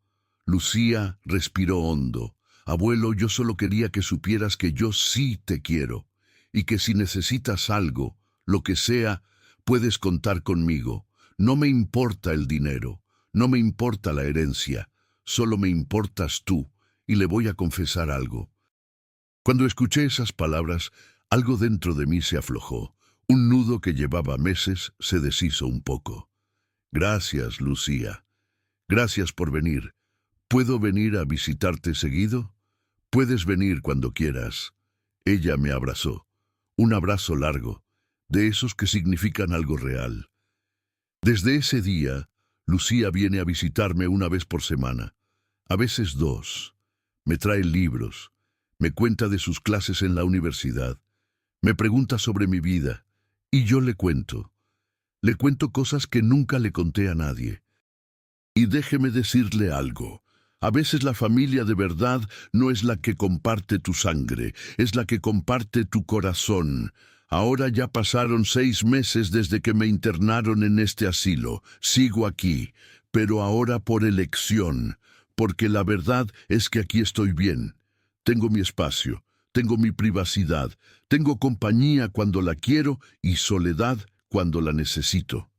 Lucía respiró hondo. «Abuelo, yo solo quería que supieras que yo sí te quiero, y que si necesitas algo, lo que sea, puedes contar conmigo. No me importa el dinero, no me importa la herencia, solo me importas tú, y le voy a confesar algo». Cuando escuché esas palabras, algo dentro de mí se aflojó. Un nudo que llevaba meses se deshizo un poco. «Gracias, Lucía. Gracias por venir. ¿Puedo venir a visitarte seguido?» «Puedes venir cuando quieras». Ella me abrazó. Un abrazo largo, de esos que significan algo real. Desde ese día, Lucía viene a visitarme una vez por semana, a veces 2. Me trae libros, me cuenta de sus clases en la universidad, me pregunta sobre mi vida, y yo le cuento. Le cuento cosas que nunca le conté a nadie. Y déjeme decirle algo. A veces la familia de verdad no es la que comparte tu sangre, es la que comparte tu corazón. Ahora ya pasaron 6 meses desde que me internaron en este asilo. Sigo aquí, pero ahora por elección, porque la verdad es que aquí estoy bien. Tengo mi espacio, tengo mi privacidad, tengo compañía cuando la quiero y soledad cuando la necesito.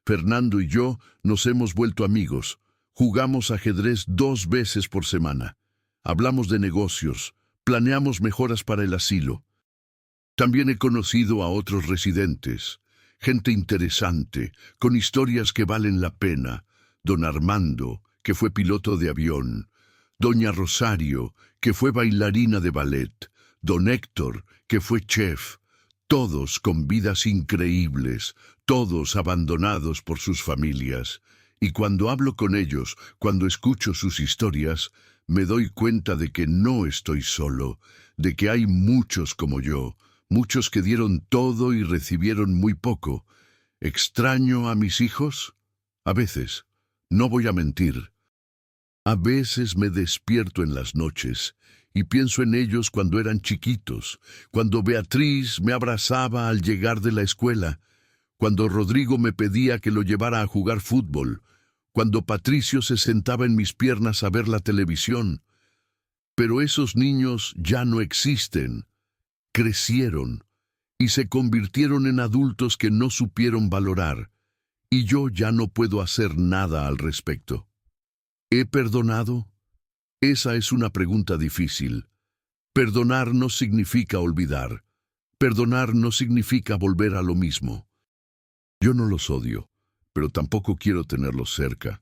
Fernando y yo nos hemos vuelto amigos. Jugamos ajedrez 2 veces por semana. Hablamos de negocios, planeamos mejoras para el asilo. También he conocido a otros residentes, gente interesante, con historias que valen la pena. Don Armando, que fue piloto de avión. Doña Rosario, que fue bailarina de ballet. Don Héctor, que fue chef. Todos con vidas increíbles, todos abandonados por sus familias. Y cuando hablo con ellos, cuando escucho sus historias, me doy cuenta de que no estoy solo, de que hay muchos como yo, muchos que dieron todo y recibieron muy poco. ¿Extraño a mis hijos? A veces, no voy a mentir. A veces me despierto en las noches y pienso en ellos cuando eran chiquitos, cuando Beatriz me abrazaba al llegar de la escuela, cuando Rodrigo me pedía que lo llevara a jugar fútbol, cuando Patricio se sentaba en mis piernas a ver la televisión. Pero esos niños ya no existen. Crecieron y se convirtieron en adultos que no supieron valorar, y yo ya no puedo hacer nada al respecto. ¿He perdonado? Esa es una pregunta difícil. Perdonar no significa olvidar. Perdonar no significa volver a lo mismo. Yo no los odio, pero tampoco quiero tenerlos cerca.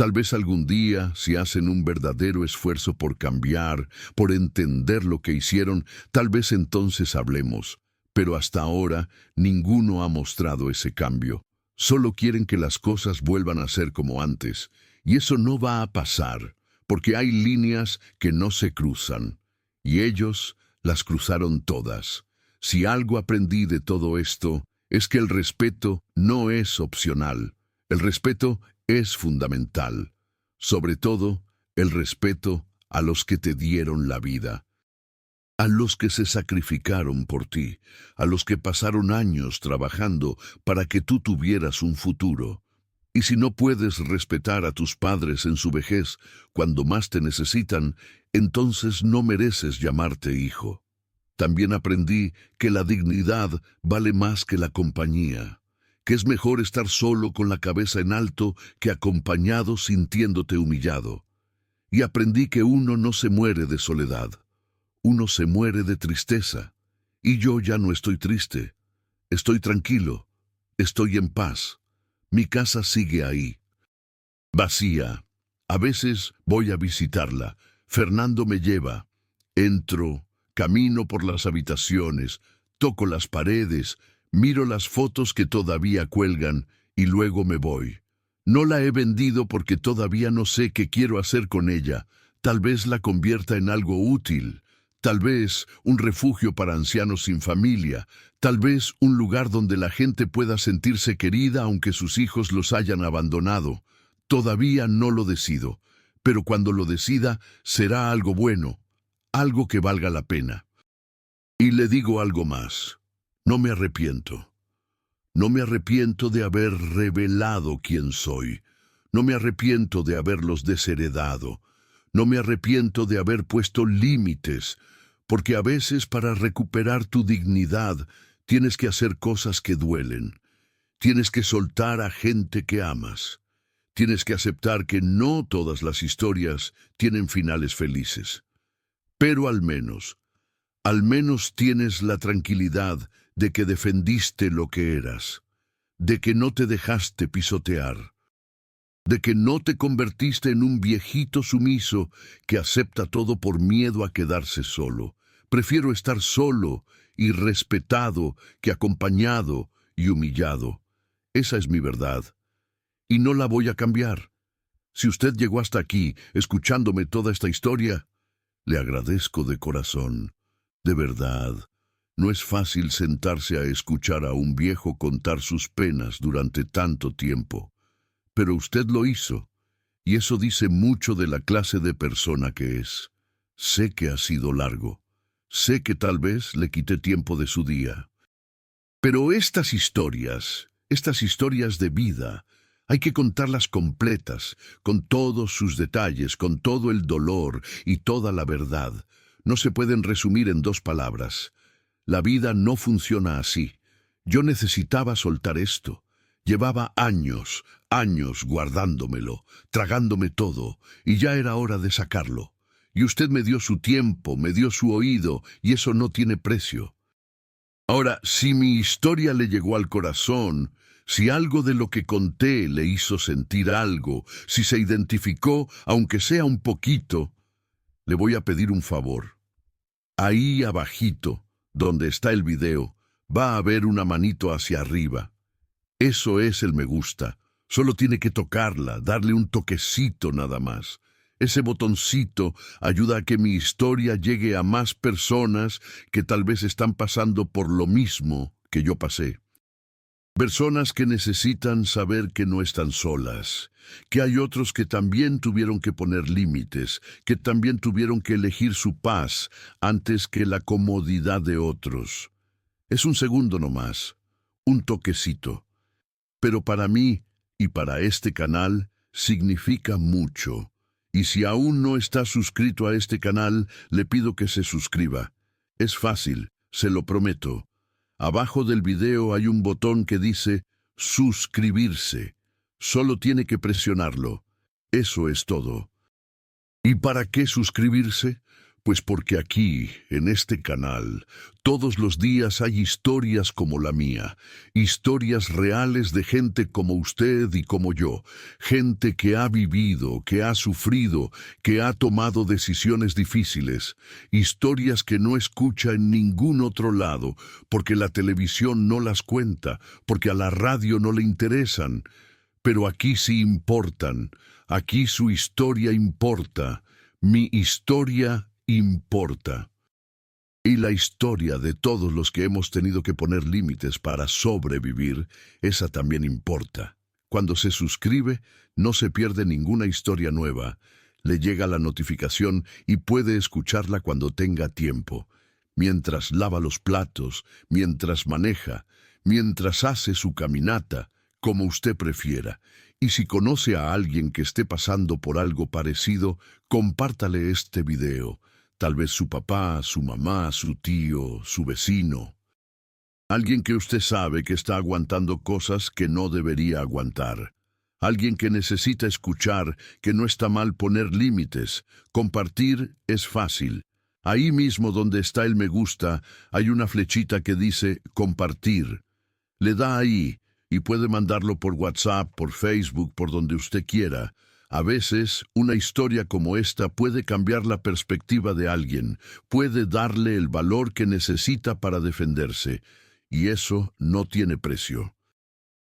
Tal vez algún día, si hacen un verdadero esfuerzo por cambiar, por entender lo que hicieron, tal vez entonces hablemos. Pero hasta ahora ninguno ha mostrado ese cambio. Solo quieren que las cosas vuelvan a ser como antes, y eso no va a pasar, porque hay líneas que no se cruzan, y ellos las cruzaron todas. Si algo aprendí de todo esto, es que el respeto no es opcional. El respeto es fundamental. Sobre todo, el respeto a los que te dieron la vida, a los que se sacrificaron por ti, a los que pasaron años trabajando para que tú tuvieras un futuro. Y si no puedes respetar a tus padres en su vejez, cuando más te necesitan, entonces no mereces llamarte hijo. También aprendí que la dignidad vale más que la compañía, que es mejor estar solo con la cabeza en alto que acompañado sintiéndote humillado. Y aprendí que uno no se muere de soledad, uno se muere de tristeza. Y yo ya no estoy triste, estoy tranquilo, estoy en paz. Mi casa sigue ahí, vacía. A veces voy a visitarla. Fernando me lleva. Entro, camino por las habitaciones, toco las paredes, miro las fotos que todavía cuelgan y luego me voy. No la he vendido porque todavía no sé qué quiero hacer con ella. Tal vez la convierta en algo útil. Tal vez un refugio para ancianos sin familia. Tal vez un lugar donde la gente pueda sentirse querida aunque sus hijos los hayan abandonado. Todavía no lo decido, pero cuando lo decida será algo bueno, algo que valga la pena. Y le digo algo más. No me arrepiento. No me arrepiento de haber revelado quién soy. No me arrepiento de haberlos desheredado. No me arrepiento de haber puesto límites, porque a veces para recuperar tu dignidad tienes que hacer cosas que duelen. Tienes que soltar a gente que amas. Tienes que aceptar que no todas las historias tienen finales felices. Pero al menos tienes la tranquilidad de que defendiste lo que eras, de que no te dejaste pisotear, de que no te convertiste en un viejito sumiso que acepta todo por miedo a quedarse solo. Prefiero estar solo y respetado que acompañado y humillado. Esa es mi verdad, y no la voy a cambiar. Si usted llegó hasta aquí, escuchándome toda esta historia, le agradezco de corazón. De verdad, no es fácil sentarse a escuchar a un viejo contar sus penas durante tanto tiempo. Pero usted lo hizo, y eso dice mucho de la clase de persona que es. Sé que ha sido largo. Sé que tal vez le quité tiempo de su día. Pero estas historias de vida, hay que contarlas completas, con todos sus detalles, con todo el dolor y toda la verdad. No se pueden resumir en 2 palabras. La vida no funciona así. Yo necesitaba soltar esto. Llevaba años guardándomelo, tragándome todo, y ya era hora de sacarlo. Y usted me dio su tiempo, me dio su oído, y eso no tiene precio. Ahora, si mi historia le llegó al corazón, si algo de lo que conté le hizo sentir algo, si se identificó, aunque sea un poquito, le voy a pedir un favor. Ahí abajito, donde está el video, va a haber una manito hacia arriba. Eso es el me gusta. Solo tiene que tocarla, darle un toquecito nada más. Ese botoncito ayuda a que mi historia llegue a más personas que tal vez están pasando por lo mismo que yo pasé. Personas que necesitan saber que no están solas, que hay otros que también tuvieron que poner límites, que también tuvieron que elegir su paz antes que la comodidad de otros. Es un segundo nomás, un toquecito. Pero para mí y para este canal significa mucho. Y si aún no está suscrito a este canal, le pido que se suscriba. Es fácil, se lo prometo. Abajo del video hay un botón que dice suscribirse. Solo tiene que presionarlo. Eso es todo. ¿Y para qué suscribirse? Pues porque aquí, en este canal, todos los días hay historias como la mía, historias reales de gente como usted y como yo, gente que ha vivido, que ha sufrido, que ha tomado decisiones difíciles, historias que no escucha en ningún otro lado, porque la televisión no las cuenta, porque a la radio no le interesan, pero aquí sí importan, aquí su historia importa, mi historia importa. Y la historia de todos los que hemos tenido que poner límites para sobrevivir, esa también importa. Cuando se suscribe, no se pierde ninguna historia nueva. Le llega la notificación y puede escucharla cuando tenga tiempo. Mientras lava los platos, mientras maneja, mientras hace su caminata, como usted prefiera. Y si conoce a alguien que esté pasando por algo parecido, compártale este video. Tal vez su papá, su mamá, su tío, su vecino. Alguien que usted sabe que está aguantando cosas que no debería aguantar. Alguien que necesita escuchar que no está mal poner límites. Compartir es fácil. Ahí mismo donde está el me gusta, hay una flechita que dice compartir. Le da ahí y puede mandarlo por WhatsApp, por Facebook, por donde usted quiera. A veces, una historia como esta puede cambiar la perspectiva de alguien, puede darle el valor que necesita para defenderse, y eso no tiene precio.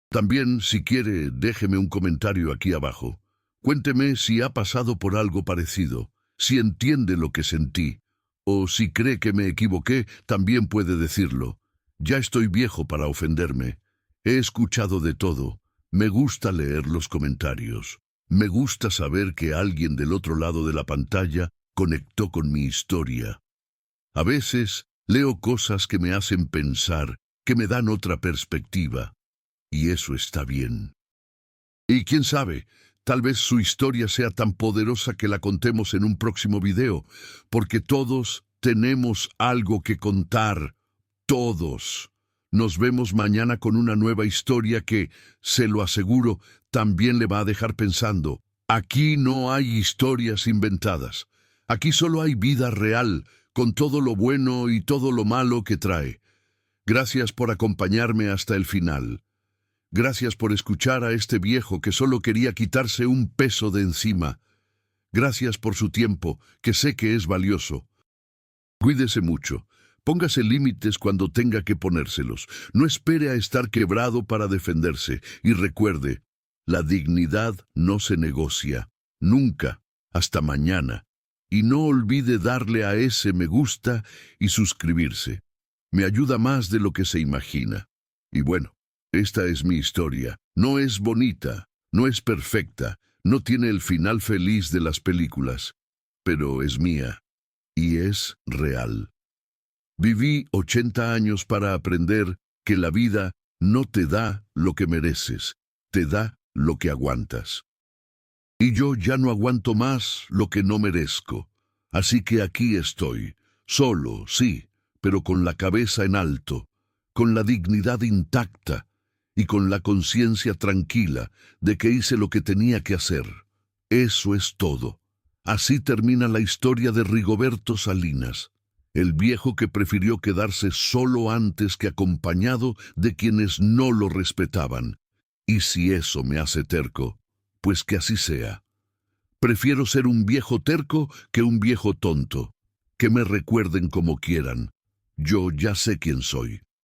También, si quiere, déjeme un comentario aquí abajo. Cuénteme si ha pasado por algo parecido, si entiende lo que sentí, o si cree que me equivoqué, también puede decirlo. Ya estoy viejo para ofenderme. He escuchado de todo. Me gusta leer los comentarios. Me gusta saber que alguien del otro lado de la pantalla conectó con mi historia. A veces leo cosas que me hacen pensar, que me dan otra perspectiva, y eso está bien. Y quién sabe, tal vez su historia sea tan poderosa que la contemos en un próximo video, porque todos tenemos algo que contar, todos. Nos vemos mañana con una nueva historia que, se lo aseguro, también le va a dejar pensando. Aquí no hay historias inventadas. Aquí solo hay vida real, con todo lo bueno y todo lo malo que trae. Gracias por acompañarme hasta el final. Gracias por escuchar a este viejo que solo quería quitarse un peso de encima. Gracias por su tiempo, que sé que es valioso. Cuídese mucho. Póngase límites cuando tenga que ponérselos. No espere a estar quebrado para defenderse. Y recuerde, la dignidad no se negocia. Nunca. Hasta mañana. Y no olvide darle a ese me gusta y suscribirse. Me ayuda más de lo que se imagina. Y bueno, esta es mi historia. No es bonita, no es perfecta, no tiene el final feliz de las películas, pero es mía y es real. Viví 80 años para aprender que la vida no te da lo que mereces, te da lo que aguantas. Y yo ya no aguanto más lo que no merezco. Así que aquí estoy, solo, sí, pero con la cabeza en alto, con la dignidad intacta y con la conciencia tranquila de que hice lo que tenía que hacer. Eso es todo. Así termina la historia de Rigoberto Salinas, el viejo que prefirió quedarse solo antes que acompañado de quienes no lo respetaban. Y si eso me hace terco, pues que así sea. Prefiero ser un viejo terco que un viejo tonto. Que me recuerden como quieran. Yo ya sé quién soy.